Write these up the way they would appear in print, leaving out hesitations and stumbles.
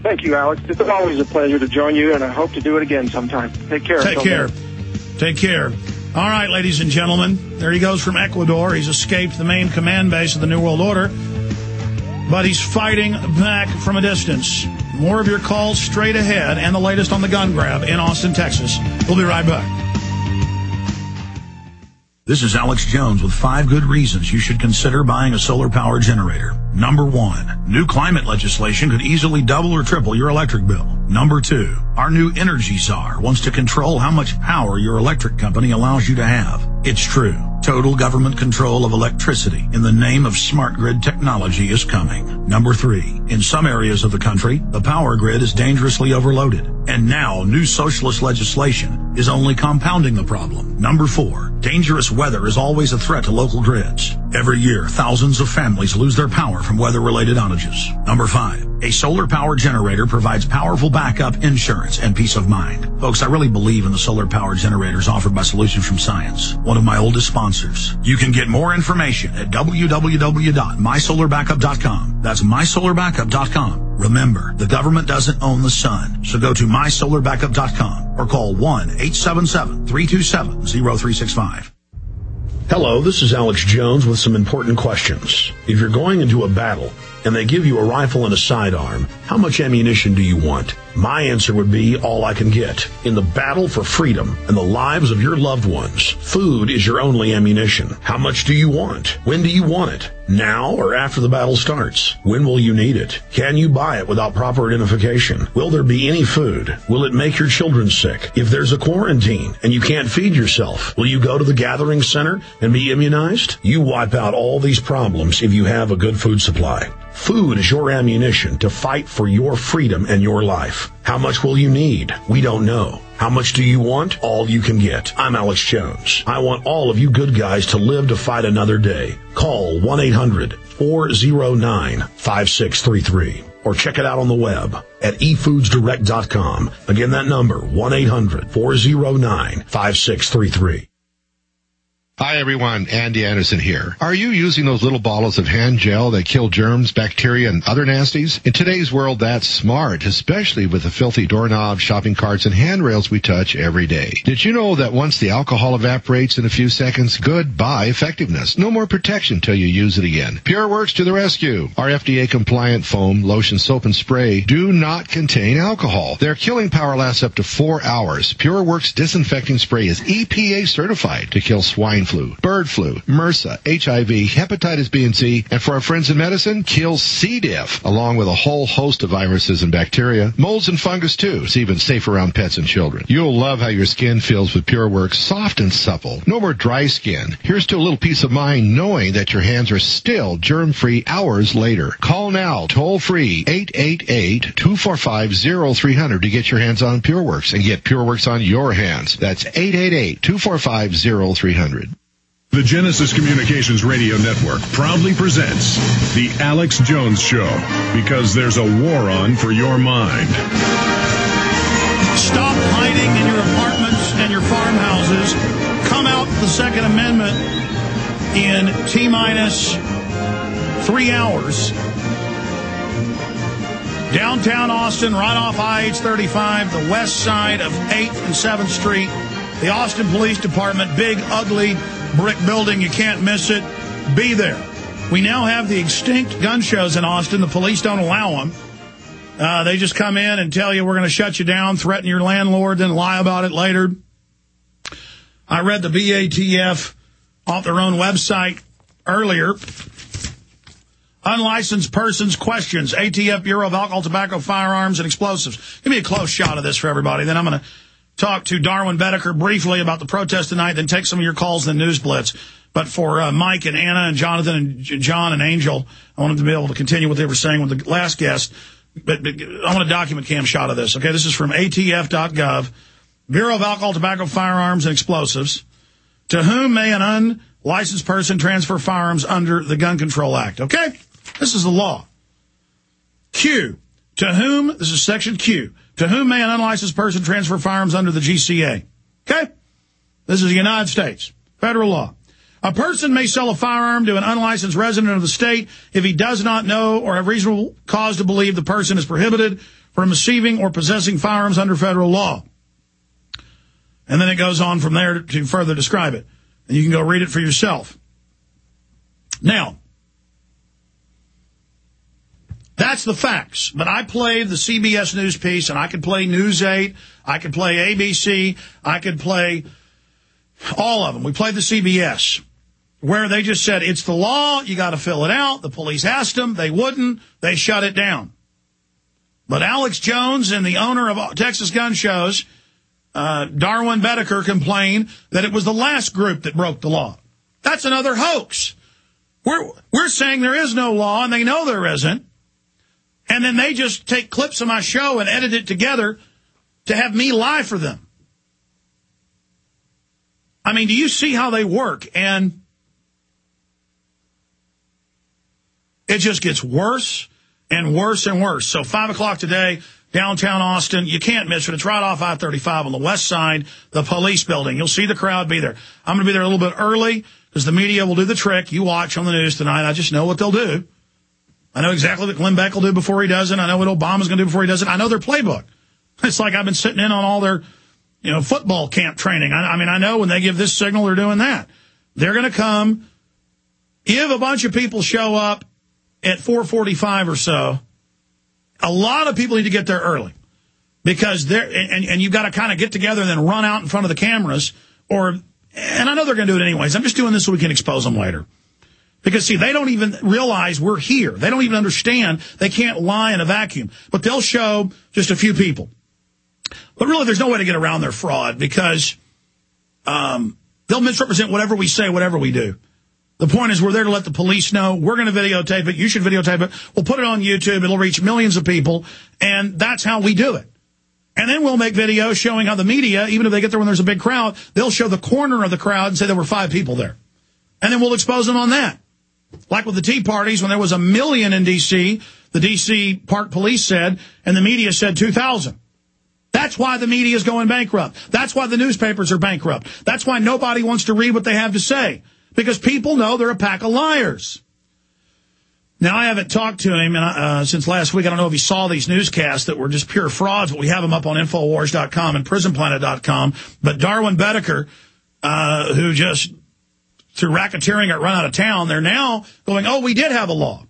Thank you, Alex. It's always a pleasure to join you, and I hope to do it again sometime. Take care. Take care. Take care. All right, ladies and gentlemen, there he goes from Ecuador. He's escaped the main command base of the New World Order, but he's fighting back from a distance. More of your calls straight ahead and the latest on the gun grab in Austin, Texas. We'll be right back. This is Alex Jones with 5 good reasons you should consider buying a solar power generator. Number 1, new climate legislation could easily double or triple your electric bill. Number 2, our new energy czar wants to control how much power your electric company allows you to have. It's true. Total government control of electricity in the name of smart grid technology is coming. Number 3, in some areas of the country, the power grid is dangerously overloaded. And now new socialist legislation is only compounding the problem. Number 4, dangerous weather is always a threat to local grids. Every year, thousands of families lose their power from weather-related outages. Number 5, a solar power generator provides powerful backup insurance and peace of mind. Folks, I really believe in the solar power generators offered by Solutions from Science, one of my oldest sponsors. You can get more information at www.mysolarbackup.com. That's mysolarbackup.com. Remember, the government doesn't own the sun, so go to mysolarbackup.com or call 1-877-327-0365. Hello, this is Alex Jones with some important questions. If you're going into a battle and they give you a rifle and a sidearm, how much ammunition do you want? My answer would be all I can get. In the battle for freedom and the lives of your loved ones, food is your only ammunition. How much do you want? When do you want it? Now or after the battle starts? When will you need it? Can you buy it without proper identification? Will there be any food? Will it make your children sick? If there's a quarantine and you can't feed yourself, will you go to the gathering center and be immunized? You wipe out all these problems if you have a good food supply. Food is your ammunition to fight for your freedom and your life. How much will you need? We don't know. How much do you want? All you can get. I'm Alex Jones. I want all of you good guys to live to fight another day. Call 1-800-409-5633 or check it out on the web at efoodsdirect.com. Again, that number, 1-800-409-5633. Hi, everyone. Andy Anderson here. Are you using those little bottles of hand gel that kill germs, bacteria, and other nasties? In today's world, that's smart, especially with the filthy doorknobs, shopping carts, and handrails we touch every day. Did you know that once the alcohol evaporates in a few seconds, goodbye effectiveness? No more protection till you use it again. PureWorks to the rescue. Our FDA-compliant foam, lotion, soap, and spray do not contain alcohol. Their killing power lasts up to 4 hours. PureWorks disinfecting spray is EPA certified to kill swine flu, bird flu, MRSA, HIV, hepatitis B and C, and for our friends in medicine, kills C. diff, along with a whole host of viruses and bacteria. Molds and fungus, too. It's even safe around pets and children. You'll love how your skin feels with PureWorks, soft and supple. No more dry skin. Here's to a little peace of mind knowing that your hands are still germ-free hours later. Call now, toll-free, 888-245-0300 to get your hands on PureWorks and get PureWorks on your hands. That's 888-245-0300. The Genesis Communications Radio Network proudly presents The Alex Jones Show, because there's a war on for your mind. Stop hiding in your apartments and your farmhouses. Come out with the Second Amendment in T-minus 3 hours. Downtown Austin, right off I-35, the west side of 8th and 7th Street. The Austin Police Department, big, ugly brick building. You can't miss it. Be there. We now have the extinct gun shows in Austin. The police don't allow them. They just come in and tell you we're going to shut you down, threaten your landlord, then lie about it later. I read the BATF off their own website earlier. Unlicensed persons questions. ATF Bureau of Alcohol, Tobacco, Firearms, and Explosives. Give me a close shot of this for everybody. Then I'm going to talk to Darwin Bedecker briefly about the protest tonight, then take some of your calls in the News Blitz. But for Mike and Anna and Jonathan and John and Angel, I wanted to be able to continue what they were saying with the last guest. But I want a document cam shot of this. Okay, this is from ATF.gov. Bureau of Alcohol, Tobacco, Firearms, and Explosives. To whom may an unlicensed person transfer firearms under the Gun Control Act? Okay? This is the law. Q. To whom, this is section Q. To whom may an unlicensed person transfer firearms under the GCA? Okay? This is the United States. Federal law. A person may sell a firearm to an unlicensed resident of the state if he does not know or have reasonable cause to believe the person is prohibited from receiving or possessing firearms under federal law. And then it goes on from there to further describe it. And you can go read it for yourself. Now, that's the facts. But I played the CBS News piece, and I could play News 8, I could play ABC, I could play all of them. We played the CBS, where they just said, it's the law, you got to fill it out. The police asked them, they wouldn't, they shut it down. But Alex Jones and the owner of Texas Gun Shows, Darwin Bedecker, complained that it was the last group that broke the law. That's another hoax. We're saying there is no law, and they know there isn't. And then they just take clips of my show and edit it together to have me lie for them. I mean, do you see how they work? And it just gets worse and worse and worse. So 5 o'clock today, downtown Austin, you can't miss it. It's right off I-35 on the west side, the police building. You'll see the crowd be there. I'm going to be there a little bit early because the media will do the trick. You watch on the news tonight. I just know what they'll do. I know exactly what Glenn Beck will do before he does it. I know what Obama's going to do before he does it. I know their playbook. It's like I've been sitting in on all their, football camp training. I mean, I know when they give this signal, they're doing that. They're going to come. If a bunch of people show up at 4:45 or so, a lot of people need to get there early because they're, and you've got to kind of get together and then run out in front of the cameras and I know they're going to do it anyways. I'm just doing this so we can expose them later. Because, see, they don't even realize we're here. They don't even understand. They can't lie in a vacuum. But they'll show just a few people. But really, there's no way to get around their fraud because they'll misrepresent whatever we say, whatever we do. The point is we're there to let the police know. We're going to videotape it. You should videotape it. We'll put it on YouTube. It'll reach millions of people. And that's how we do it. And then we'll make videos showing how the media, even if they get there when there's a big crowd, they'll show the corner of the crowd and say there were 5 people there. And then we'll expose them on that. Like with the Tea Parties, when there was 1 million in D.C., the D.C. Park Police said, and the media said 2,000. That's why the media is going bankrupt. That's why the newspapers are bankrupt. That's why nobody wants to read what they have to say. Because people know they're a pack of liars. Now, I haven't talked to him since last week. I don't know if he saw these newscasts that were just pure frauds, but we have them up on Infowars.com and PrisonPlanet.com. But Darwin Bedecker, who just through racketeering got run out of town, they're now going, oh, we did have a law.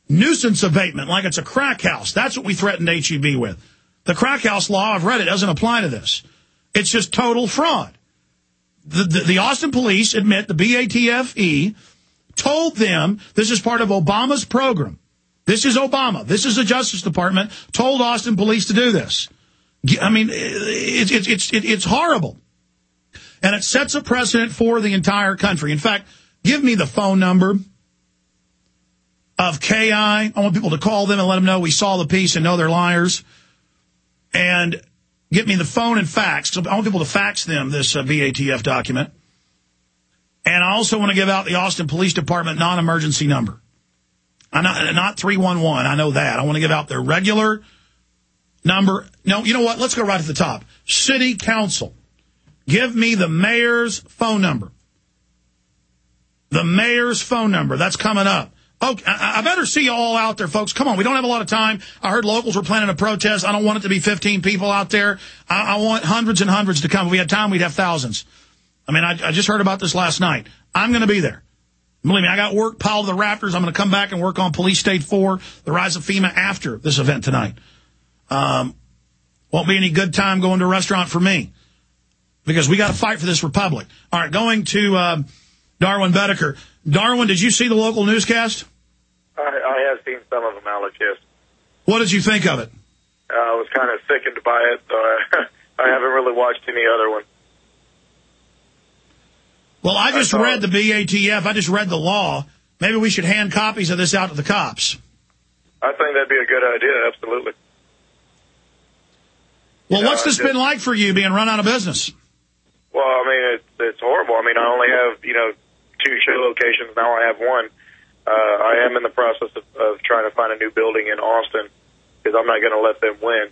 Nuisance abatement, like it's a crack house. That's what we threatened HEB with. The crack house law, I've read it, doesn't apply to this. It's just total fraud. The Austin police admit the BATFE told them this is part of Obama's program. This is Obama. This is the Justice Department told Austin police to do this. I mean, it's horrible. And it sets a precedent for the entire country. In fact, give me the phone number of KI. I want people to call them and let them know we saw the piece and know they're liars. And get me the phone and fax. So I want people to fax them this BATF document. And I also want to give out the Austin Police Department non-emergency number. Not 311. I know that. I want to give out their regular number. No, you know what? Let's go right at the top. City Council. Give me the mayor's phone number. The mayor's phone number. That's coming up. Okay, I better see you all out there, folks. Come on, we don't have a lot of time. I heard locals were planning a protest. I don't want it to be 15 people out there. I want hundreds and hundreds to come. If we had time, we'd have thousands. I mean, I just heard about this last night. I'm going to be there. Believe me, I got work piled to the rafters. I'm going to come back and work on Police State 4, the rise of FEMA after this event tonight. Won't be any good time going to a restaurant for me. Because we got to fight for this republic. All right, going to Darwin Bedecker. Darwin, did you see the local newscast? I have seen some of them, Alex, yes. What did you think of it? I was kind of sickened by it, so I haven't really watched any other one. Well, I just read the BATF. I just read the law. Maybe we should hand copies of this out to the cops. I think that'd be a good idea, absolutely. Well, what's this been like for you, being run out of business? Well, I mean, it's horrible. I mean, I only have, 2 show locations. Now I have 1. I am in the process of trying to find a new building in Austin because I'm not going to let them win.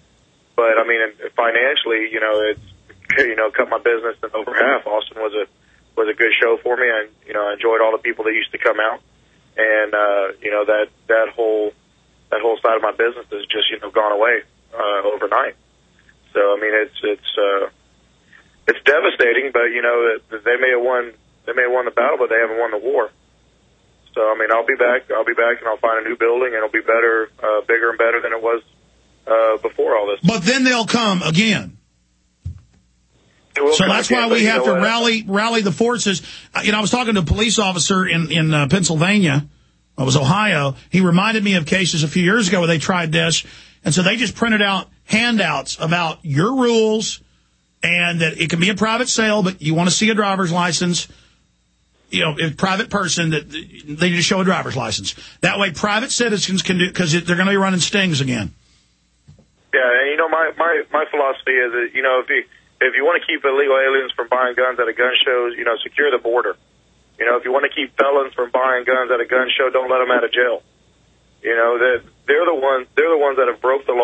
But, I mean, financially, it's, cut my business in over half. Austin was was a good show for me. And, you know, I enjoyed all the people that used to come out. And, you know, that whole side of my business has just, you know, gone away, overnight. So, I mean, it's devastating, but, you know, they may have won the battle, but they haven't won the war. So, I mean, I'll be back, and I'll find a new building, and it'll be better, bigger and better than it was before all this. But then they'll come again. So that's why we have to rally the forces. You know, I was talking to a police officer in Pennsylvania. It was Ohio. He reminded me of cases a few years ago where they tried this. And so they just printed out handouts about your rules and that it can be a private sale, but you want to see a driver's license. You know, a private person, that they need to show a driver's license. That way private citizens can do, because they're going to be running stings again. Yeah, and, you know, my philosophy is that, you know, if you want to keep illegal aliens from buying guns at a gun show, you know, secure the border. You know, if you want to keep felons from buying guns at a gun show, don't let them out of jail. You know, they're the ones that have broke the law.